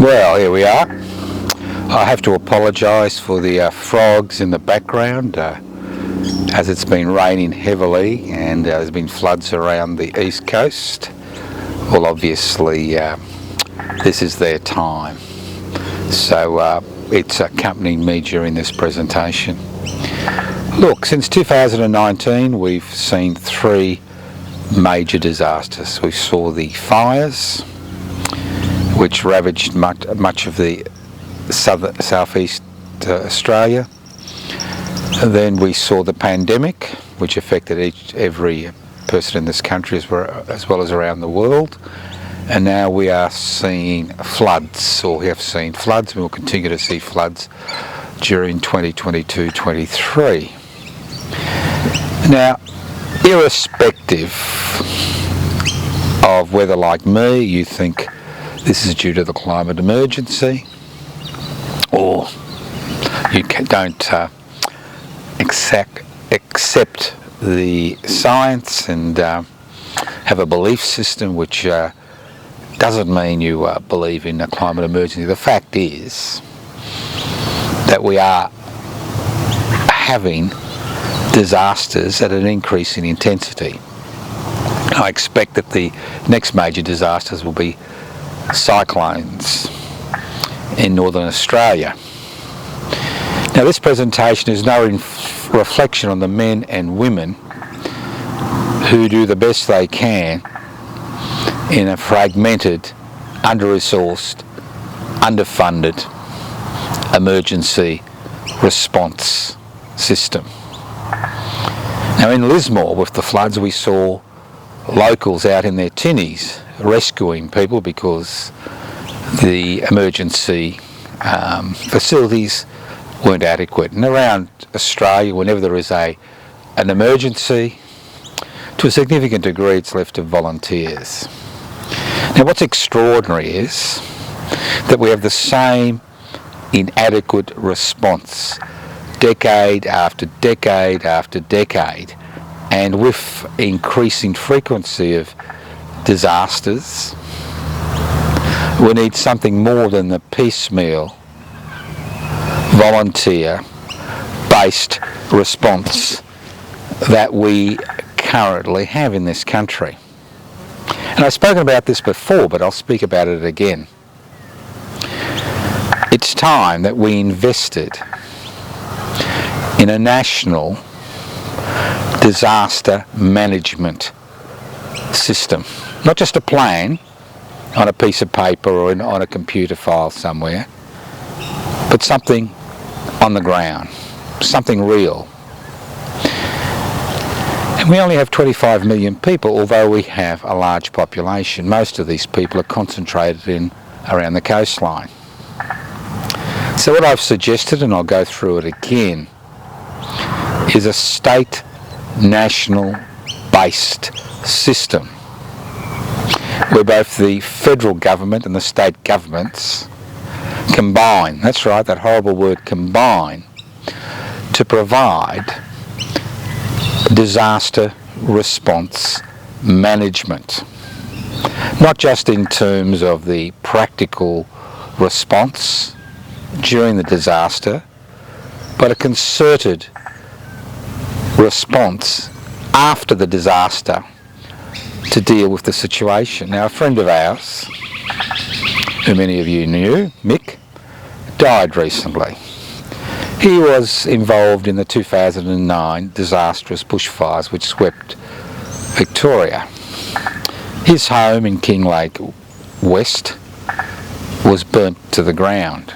Well, here we are. I have to apologise for the frogs in the background as it's been raining heavily and there's been floods around the east coast. Well, obviously this is their time, so it's accompanying me during this presentation. Look, since 2019 we've seen three major disasters. We saw the fires, which ravaged much of the southeast Australia. And then we saw the pandemic, which affected every person in this country as well as around the world. And now we are seeing floods, or we have seen floods, and we'll continue to see floods during 2022-23. Now, irrespective of whether, like me, you think this is due to the climate emergency, or you don't accept the science and have a belief system which doesn't mean you believe in a climate emergency. The fact is that we are having disasters at an increasing intensity. I expect that the next major disasters will be cyclones in northern Australia. Now, this presentation is no reflection on the men and women who do the best they can in a fragmented, under-resourced, underfunded emergency response system. Now, in Lismore with the floods, we saw locals out in their tinnies rescuing people because the emergency facilities weren't adequate. And around Australia, whenever there is an emergency, to a significant degree it's left to volunteers. Now, what's extraordinary is that we have the same inadequate response decade after decade after decade, and with increasing frequency of disasters, we need something more than the piecemeal, volunteer-based response that we currently have in this country. And I've spoken about this before, but I'll speak about it again. It's time that we invested in a national disaster management system. Not just a plan on a piece of paper or on a computer file somewhere, but something on the ground, something real. And we only have 25 million people, although we have a large population. Most of these people are concentrated around the coastline. So what I've suggested, and I'll go through it again, is a state national based system where both the federal government and the state governments combine, that's right, that horrible word combine, to provide disaster response management. Not just in terms of the practical response during the disaster, but a concerted response after the disaster to deal with the situation. Now, a friend of ours, who many of you knew, Mick, died recently. He was involved in the 2009 disastrous bushfires which swept Victoria. His home in Kinglake West was burnt to the ground,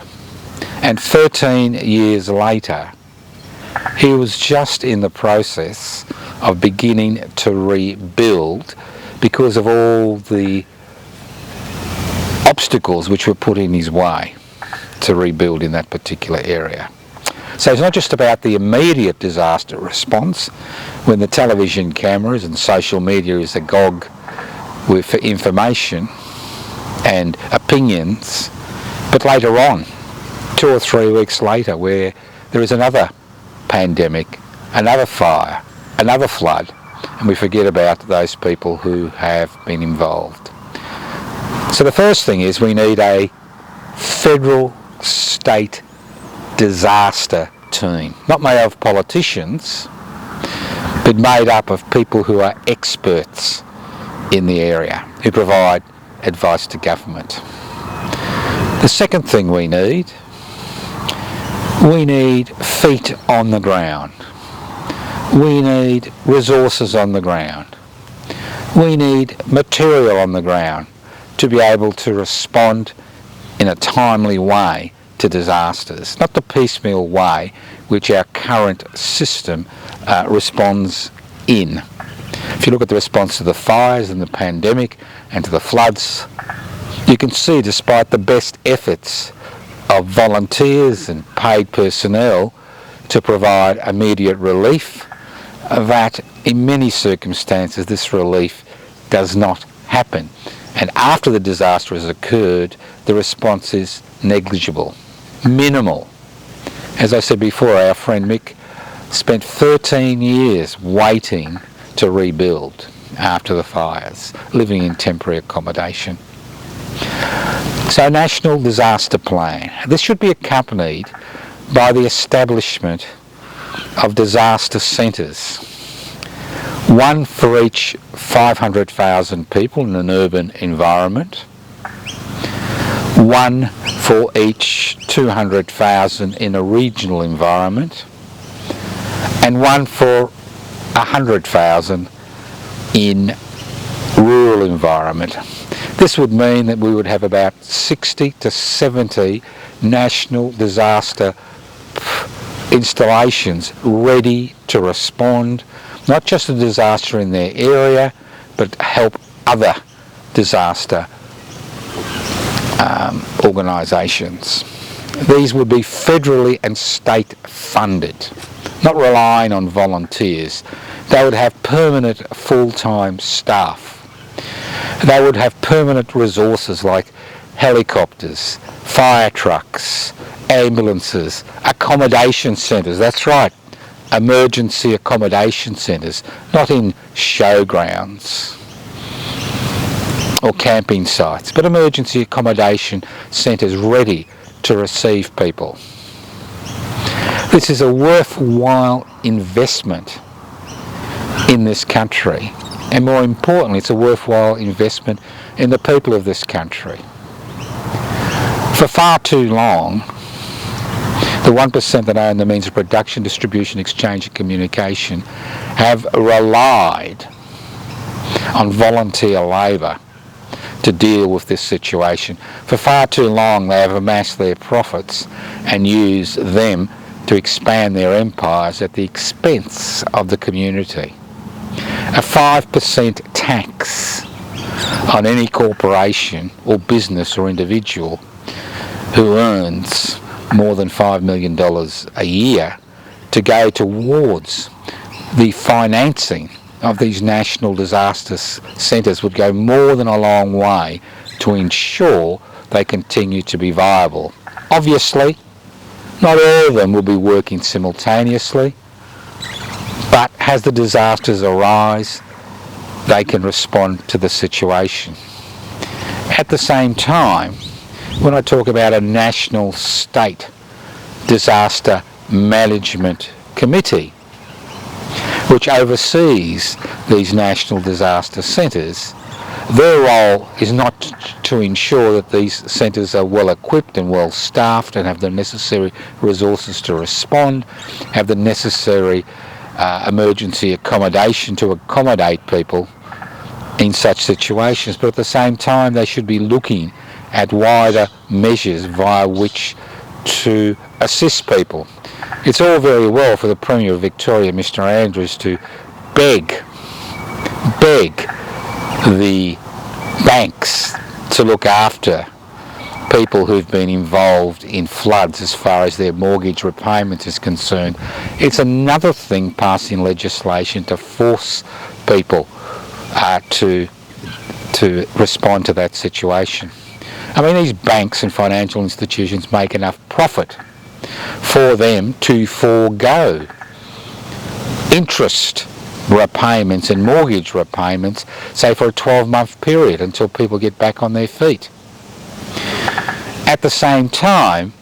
and 13 years later he was just in the process of beginning to rebuild because of all the obstacles which were put in his way to rebuild in that particular area. So it's not just about the immediate disaster response when the television cameras and social media is agog for information and opinions, but later on, 2 or 3 weeks later, where there is another pandemic, another fire, another flood, and we forget about those people who have been involved. So the first thing is we need a federal state disaster team, not made up of politicians, but made up of people who are experts in the area, who provide advice to government. The second thing we need feet on the ground. We need resources on the ground. We need material on the ground to be able to respond in a timely way to disasters, not the piecemeal way which our current system responds in. If you look at the response to the fires and the pandemic and to the floods, you can see, despite the best efforts of volunteers and paid personnel to provide immediate relief, that in many circumstances this relief does not happen. And after the disaster has occurred, the response is negligible, minimal. As I said before, our friend Mick spent 13 years waiting to rebuild after the fires, living in temporary accommodation. So, National Disaster Plan. This should be accompanied by the establishment of disaster centres, one for each 500,000 people in an urban environment, one for each 200,000 in a regional environment, and one for 100,000 in rural environment. This would mean that we would have about 60 to 70 national disaster installations ready to respond, not just to disaster in their area, but help other disaster organisations. These would be federally and state funded, not relying on volunteers. They would have permanent full-time staff. They would have permanent resources like helicopters, fire trucks, ambulances, accommodation centres. That's right, emergency accommodation centres, not in showgrounds or camping sites, but emergency accommodation centres ready to receive people. This is a worthwhile investment in this country, and more importantly, it's a worthwhile investment in the people of this country. For far too long, the 1% that own the means of production, distribution, exchange and communication have relied on volunteer labour to deal with this situation. For far too long they have amassed their profits and used them to expand their empires at the expense of the community. A 5% tax on any corporation or business or individual who earns more than $5 million a year to go towards the financing of these national disaster centres would go more than a long way to ensure they continue to be viable. Obviously, not all of them will be working simultaneously, but as the disasters arise, they can respond to the situation. At the same time, when I talk about a national state disaster management committee, which oversees these national disaster centres, their role is not to ensure that these centres are well equipped and well staffed and have the necessary resources to respond, have the necessary emergency accommodation to accommodate people in such situations, but at the same time they should be looking at wider measures via which to assist people. It's all very well for the Premier of Victoria, Mr Andrews, to beg the banks to look after people who've been involved in floods as far as their mortgage repayment is concerned. It's another thing passing legislation to force people to respond to that situation. I mean, these banks and financial institutions make enough profit for them to forego interest repayments and mortgage repayments, say for a 12-month period until people get back on their feet. At the same time,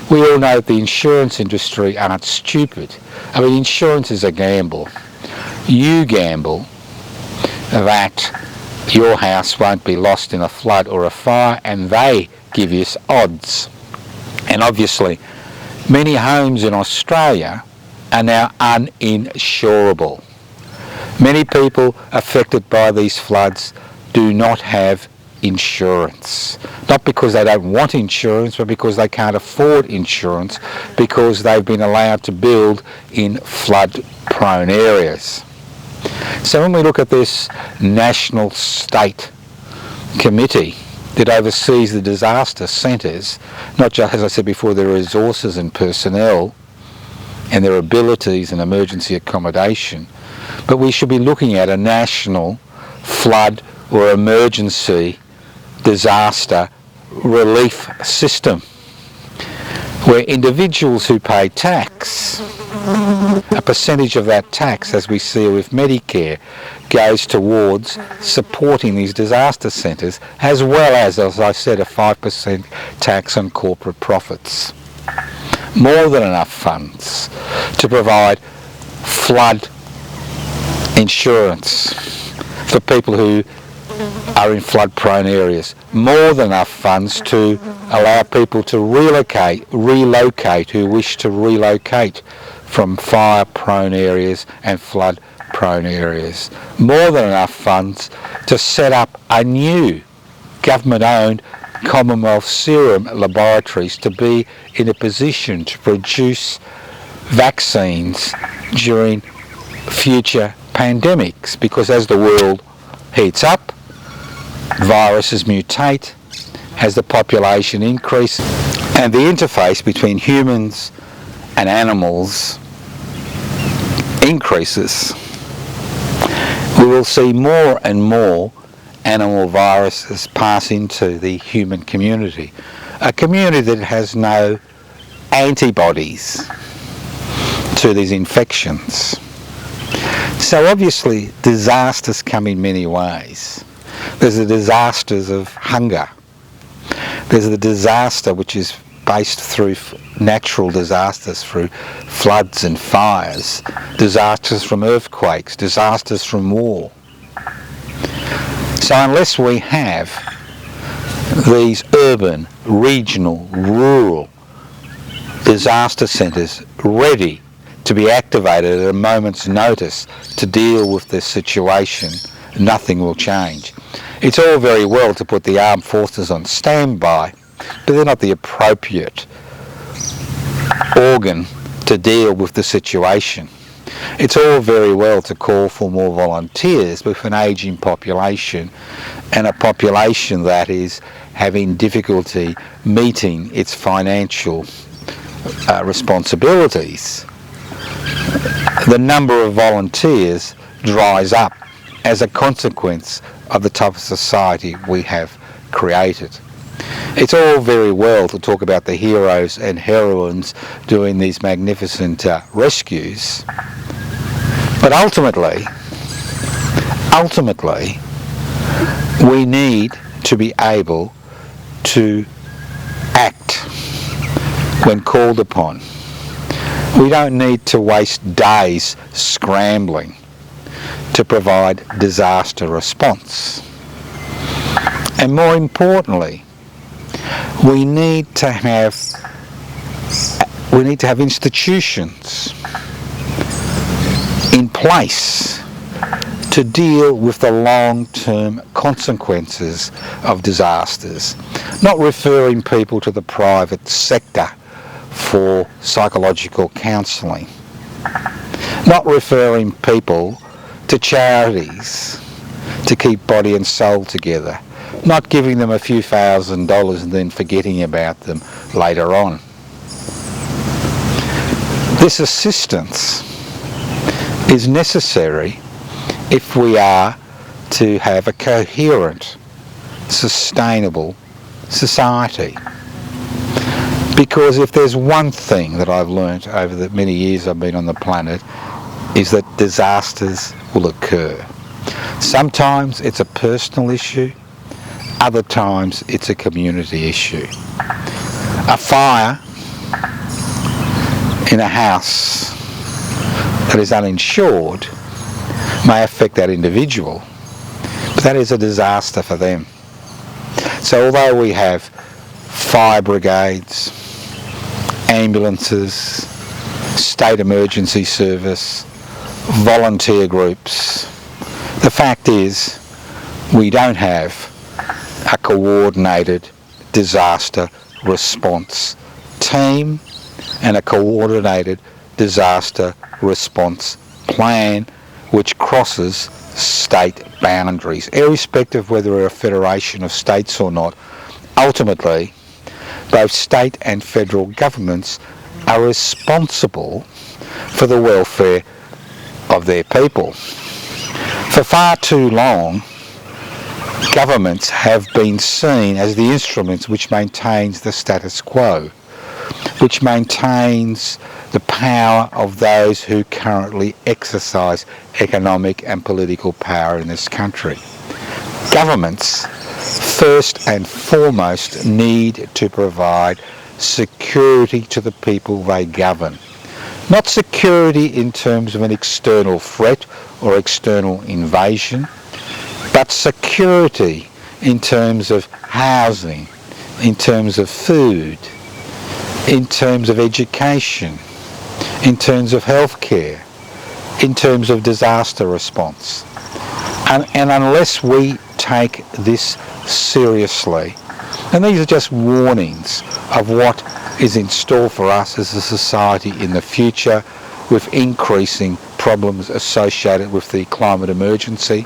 we all know that the insurance industry aren't stupid. I mean, insurance is a gamble. You gamble that your house won't be lost in a flood or a fire, and they give you odds. And obviously, many homes in Australia are now uninsurable. Many people affected by these floods do not have insurance. Not because they don't want insurance, but because they can't afford insurance, because they've been allowed to build in flood-prone areas. So when we look at this national state committee that oversees the disaster centres, not just, as I said before, their resources and personnel and their abilities and emergency accommodation, but we should be looking at a national flood or emergency disaster relief system where individuals who pay tax, a percentage of that tax, as we see with Medicare, goes towards supporting these disaster centres, as well as I said, a 5% tax on corporate profits. More than enough funds to provide flood insurance for people who are in flood-prone areas. More than enough funds to allow people to relocate who wish to relocate from fire-prone areas and flood-prone areas. More than enough funds to set up a new government-owned Commonwealth Serum laboratories to be in a position to produce vaccines during future pandemics, because as the world heats up, viruses mutate, as the population increases, and the interface between humans and animals increases, we will see more and more animal viruses pass into the human community, a community that has no antibodies to these infections. So obviously disasters come in many ways. There's the disasters of hunger. There's the disaster which is based through natural disasters, through floods and fires, disasters from earthquakes, disasters from war. So unless we have these urban, regional, rural disaster centres ready to be activated at a moment's notice to deal with this situation, nothing will change. It's all very well to put the armed forces on standby, but they're not the appropriate organ to deal with the situation. It's all very well to call for more volunteers, but with an ageing population and a population that is having difficulty meeting its financial responsibilities, the number of volunteers dries up as a consequence of the type of society we have created. It's all very well to talk about the heroes and heroines doing these magnificent rescues, but ultimately, we need to be able to act when called upon. We don't need to waste days scrambling to provide disaster response. And more importantly, we need to have institutions in place to deal with the long-term consequences of disasters, not referring people to the private sector for psychological counselling, not referring people to charities to keep body and soul together, not giving them a few $1,000s and then forgetting about them later on. This assistance is necessary if we are to have a coherent, sustainable society. Because if there's one thing that I've learnt over the many years I've been on the planet, is that disasters will occur. Sometimes it's a personal issue, Other times it's a community issue. A fire in a house that is uninsured may affect that individual, but that is a disaster for them. So although we have fire brigades, ambulances, state emergency service, volunteer groups, the fact is we don't have a coordinated disaster response team and a coordinated disaster response plan which crosses state boundaries. Irrespective of whether we're a federation of states or not, ultimately both state and federal governments are responsible for the welfare of their people. For far too long, governments have been seen as the instruments which maintains the status quo, which maintains the power of those who currently exercise economic and political power in this country. Governments, first and foremost, need to provide security to the people they govern. Not security in terms of an external threat or external invasion, but security in terms of housing, in terms of food, in terms of education, in terms of healthcare, in terms of disaster response. And unless we take this seriously, and these are just warnings of what is in store for us as a society in the future, with increasing problems associated with the climate emergency,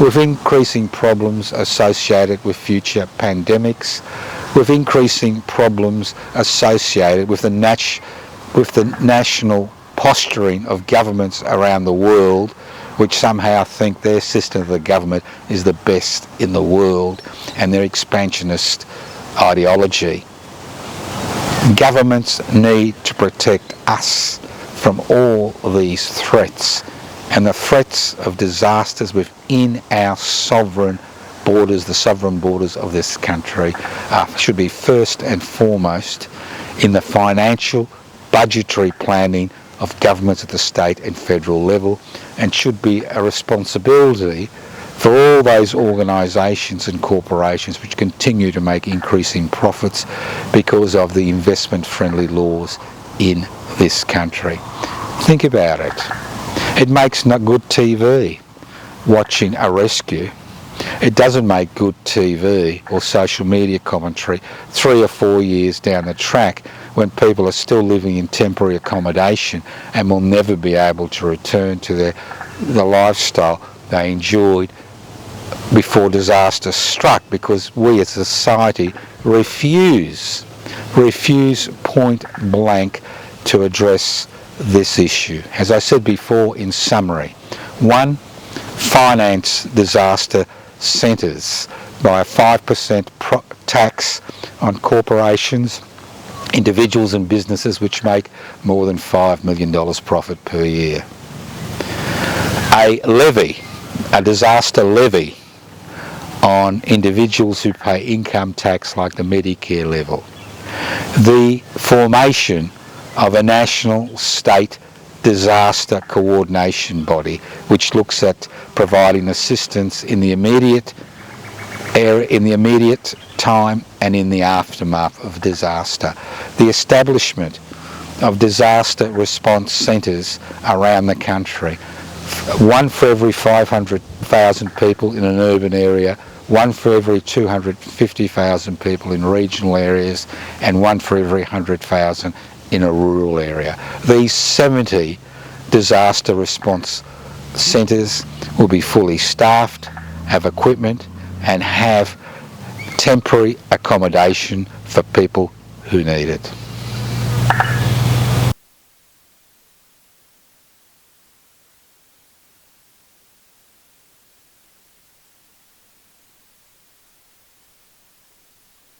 with increasing problems associated with future pandemics, with increasing problems associated with the national posturing of governments around the world, which somehow think their system of the government is the best in the world, and their expansionist ideology. Governments need to protect us from all these threats, and the threats of disasters within our sovereign borders, the sovereign borders of this country, should be first and foremost in the financial, budgetary planning of governments at the state and federal level, and should be a responsibility for all those organisations and corporations which continue to make increasing profits because of the investment-friendly laws in this country. Think about it. It makes not good TV watching a rescue. It doesn't make good TV or social media commentary 3 or 4 years down the track when people are still living in temporary accommodation and will never be able to return to the lifestyle they enjoyed before disaster struck, because we as a society refuse point blank to address this issue. As I said before, in summary, 1, finance disaster centres by a 5% tax on corporations, individuals and businesses which make more than $5 million profit per year. A disaster levy on individuals who pay income tax like the Medicare level. The formation of a national state disaster coordination body which looks at providing assistance in the immediate time and in the aftermath of disaster. The establishment of disaster response centres around the country. 1 for every 500,000 people in an urban area, 1 for every 250,000 people in regional areas, and 1 for every 100,000 in a rural area. These 70 disaster response centres will be fully staffed, have equipment, and have temporary accommodation for people who need it.